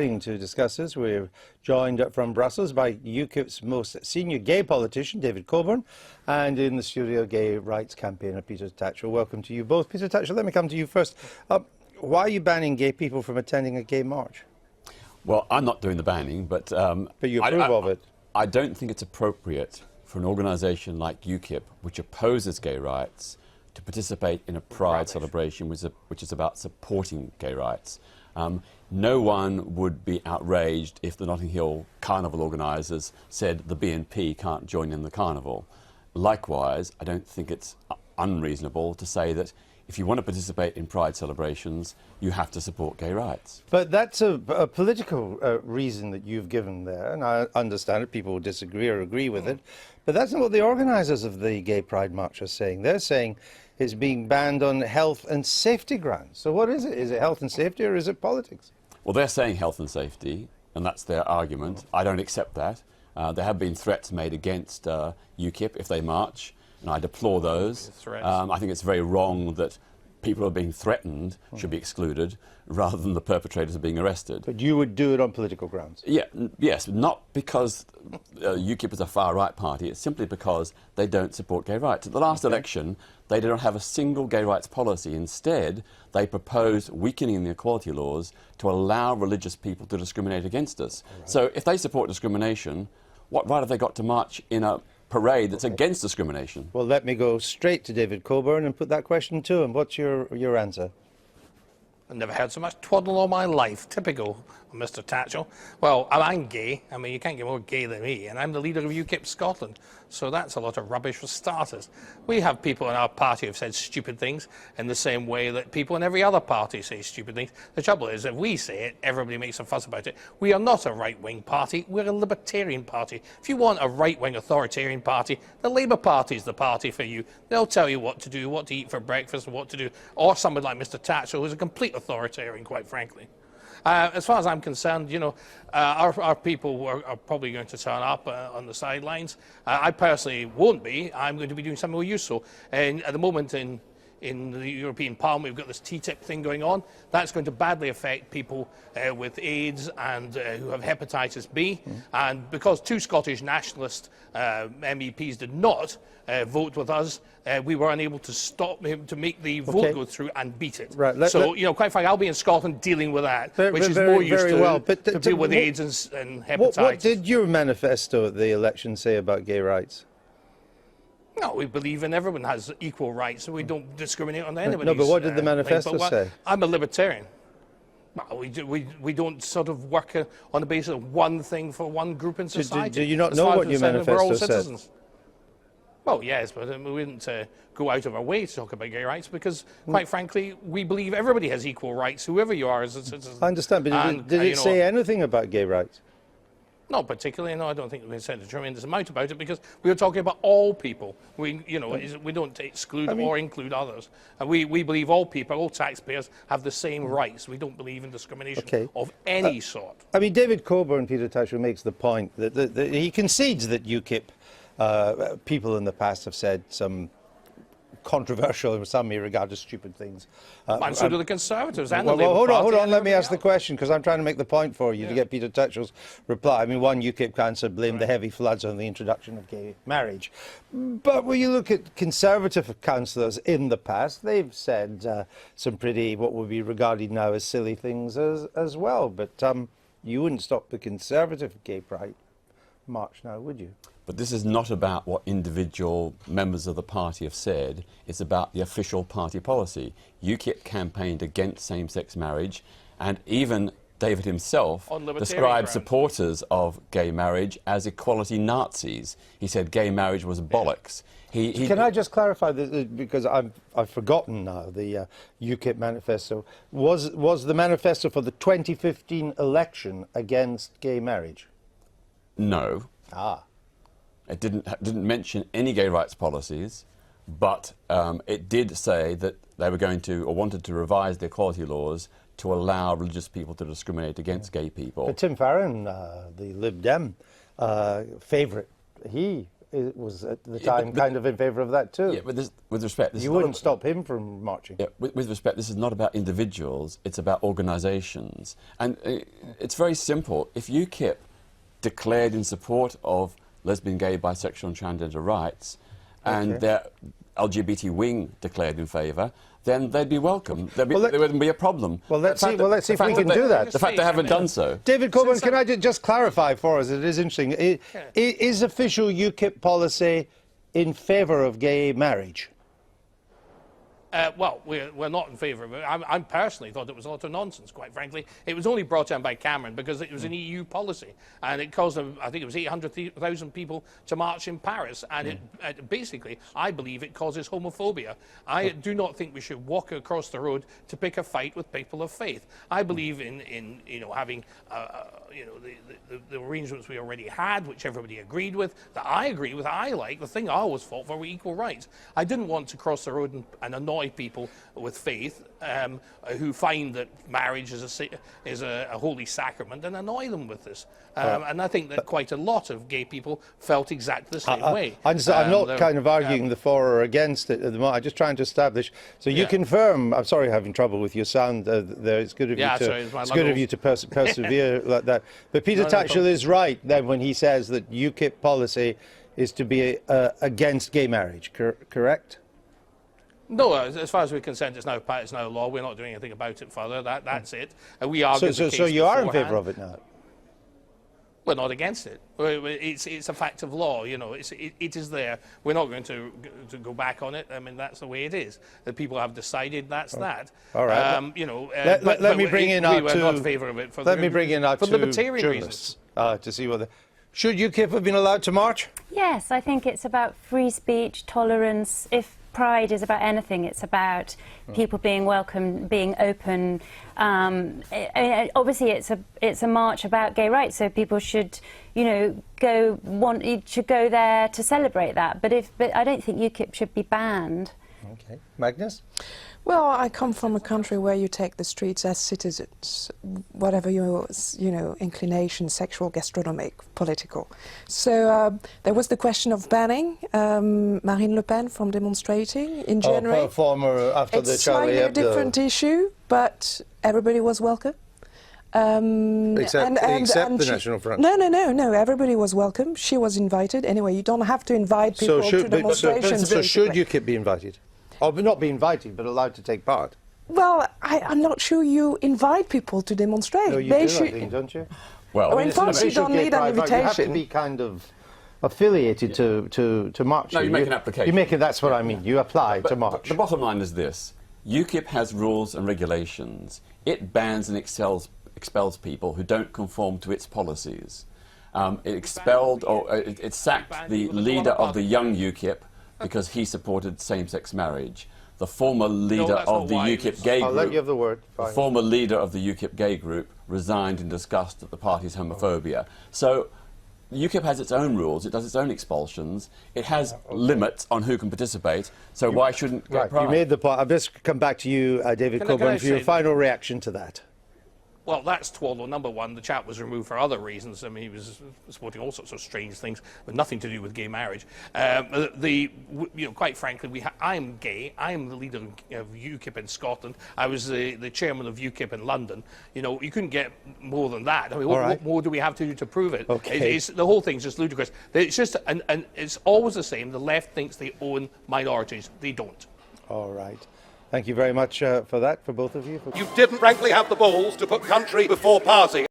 To discuss this, we're joined from Brussels by UKIP's most senior gay politician, David Coburn, and in the studio, gay rights campaigner Peter Tatchell. Welcome to you both. Peter Tatchell, let me come to you first. Why are you banning gay people from attending a gay march? Well, I'm not doing the banning, but you approve of it. I don't think it's appropriate for an organisation like UKIP, which opposes gay rights, to participate in a pride celebration which is about supporting gay rights. No one would be outraged if the Notting Hill Carnival organisers said the BNP can't join in the carnival. Likewise, I don't think it's unreasonable to say that if you want to participate in pride celebrations, you have to support gay rights. But that's a political reason that you've given there, and I understand it. People will disagree or agree with it, but that's not what the organisers of the Gay Pride March are saying. They're saying it's being banned on health and safety grounds. So what is it? Is it health and safety or is it politics? Well, they're saying health and safety, and that's their argument. I don't accept that. There have been threats made against UKIP if they march, and I deplore those. I think it's very wrong that people who are being threatened should be excluded rather than the perpetrators are being arrested. But you would do it on political grounds? Yes, not because UKIP is a far-right party, it's simply because they don't support gay rights. At the last election, they did not have a single gay rights policy. Instead, they proposed weakening the equality laws to allow religious people to discriminate against us. Right. So if they support discrimination, what right have they got to march in a parade that's against discrimination? Well, let me go straight to David Coburn and put that question to him. What's your answer? I've never heard so much twaddle all my life. Typical Mr. Tatchell. Well, I'm gay. I mean, you can't get more gay than me, and I'm the leader of UKIP Scotland. So that's a lot of rubbish for starters. We have people in our party who've said stupid things in the same way that people in every other party say stupid things. The trouble is, if we say it, everybody makes a fuss about it. We are not a right-wing party. We're a libertarian party. If you want a right-wing authoritarian party, the Labour Party is the party for you. They'll tell you what to do, what to eat for breakfast, and what to do. Or somebody like Mr. Tatchell, who's a complete authoritarian, quite frankly. As far as I'm concerned, you know, our people are probably going to turn up on the sidelines. I personally won't be. I'm going to be doing something more useful. And at the moment in the European Parliament, we've got this TTIP thing going on. That's going to badly affect people with AIDS and who have hepatitis B. And because two Scottish nationalist MEPs did not vote with us, we were unable to stop him to make the vote go through and beat it. Right. You know, quite frankly, I'll be in Scotland dealing with that, which is more used to deal with AIDS and hepatitis. What did your manifesto at the election say about gay rights? No, we believe in everyone has equal rights, so we don't discriminate on anybody. No, but what did the manifesto say? I'm a libertarian. Well, we don't sort of work on the basis of one thing for one group in society. Do you not know what your manifesto says? Well, yes, but we wouldn't go out of our way to talk about gay rights because, quite frankly, we believe everybody has equal rights, whoever you are as a citizen. I understand, but did it say anything about gay rights? Not particularly, no. I don't think we said a tremendous amount about it because we were talking about all people. We don't exclude or include others. And we believe all people, all taxpayers, have the same rights. We don't believe in discrimination of any sort. I mean, David Coburn, Peter Tatchell, makes the point that he concedes that UKIP people in the past have said some controversial, and some may regard as stupid things. And so do the Conservatives and the Labour Party. Hold on, let me ask else. the question, because I'm trying to make the point for you to get Peter Tatchell's reply. I mean, one UKIP councillor blamed the heavy floods on the introduction of gay marriage. But when you look at Conservative councillors in the past, they've said some pretty, what would be regarded now as silly things as well. But you wouldn't stop the Conservative gay pride march now, would you? But this is not about what individual members of the party have said. It's about the official party policy. UKIP campaigned against same-sex marriage, and even David himself described supporters of gay marriage as equality Nazis. He said gay marriage was bollocks. Can I just clarify this, because I've forgotten now the UKIP manifesto. Was the manifesto for the 2015 election against gay marriage? No. It didn't mention any gay rights policies, but it did say that they were going to, or wanted to, revise the equality laws to allow religious people to discriminate against gay people. But Tim Farron, the Lib Dem favourite, he was at the time kind of in favour of that too. Yeah, but with respect, You wouldn't stop him from marching. Yeah, with respect, this is not about individuals, it's about organisations. And it's very simple. If UKIP declared in support of lesbian, gay, bisexual and transgender rights, and their LGBT wing declared in favour, then they'd be welcome. There wouldn't be a problem. Well, let's see if we can do that. The fact they haven't done so. David Coburn, can I just clarify for us? It is interesting. Is official UKIP policy in favour of gay marriage? Well, we're not in favour of it. I personally thought it was a lot of nonsense, quite frankly. It was only brought in by Cameron because it was an EU policy. And it caused them, I think it was 800,000 people to march in Paris. And it basically, I believe it causes homophobia. I do not think we should walk across the road to pick a fight with people of faith. I believe in having, the arrangements we already had, which everybody agreed with, that I agree with, I like. The thing I always fought for were equal rights. I didn't want to cross the road and annoy people with faith who find that marriage is a holy sacrament and annoy them with this. And I think that quite a lot of gay people felt exactly the same way. I'm not kind of arguing the for or against it at the moment. I'm just trying to establish. So you confirm. I'm sorry, having trouble with your sound there. It's good of you to persevere like that. But Peter Tatchell is right then when he says that UKIP policy is to be against gay marriage. Correct? No, as far as we're concerned, it's now law. We're not doing anything about it further. That's it. And we argued the case so you are in beforehand. favour of it now? We're not against it. It's a fact of law. You know, it is there. We're not going to go back on it. I mean, that's the way it is. The people have decided that's that. All right. Let me bring in our two. We're not in favour of it for libertarian reasons. To see whether should UKIP have been allowed to march? Yes, I think it's about free speech, tolerance. If Pride is about anything, it's about people being welcome, being open. Obviously, it's a march about gay rights, so people should, go there to celebrate that. But I don't think UKIP should be banned. Okay, Magnus. Well, I come from a country where you take the streets as citizens, whatever your, inclination, sexual, gastronomic, political. So there was the question of banning Marine Le Pen from demonstrating in January. After the Charlie Hebdo. It's slightly a different issue, but everybody was welcome. Except the National Front. No. Everybody was welcome. She was invited. Anyway, you don't have to invite people to demonstrations. So should UKIP be invited? Or not be invited, but allowed to take part? Well, I'm not sure you invite people to demonstrate. No, you do, I think, don't you? Well, in France, you don't need an invitation. You have to be kind of affiliated to march. No, you make an application. That's what I mean. You apply to march. The bottom line is this. UKIP has rules and regulations. It bans and expels people who don't conform to its policies. It sacked the leader of the young UKIP because he supported same-sex marriage. The former leader of the UKIP gay group. I'll let you have the word. The former leader of the UKIP gay group resigned in disgust at the party's homophobia. So UKIP has its own rules. It does its own expulsions. It has limits on who can participate. So why shouldn't get pride? You made the point. I'll just come back to you, David Coburn, for your final reaction to that. Well, that's twaddle. Number one, the chap was removed for other reasons. I mean, he was supporting all sorts of strange things with nothing to do with gay marriage. Quite frankly, I'm gay. I'm the leader of UKIP in Scotland. I was the chairman of UKIP in London. You couldn't get more than that. I mean, what more do we have to do to prove it? Okay. The whole thing's just ludicrous. It's just, and it's always the same. The left thinks they own minorities. They don't. All right. Thank you very much for that, for both of you. You didn't frankly have the balls to put country before party.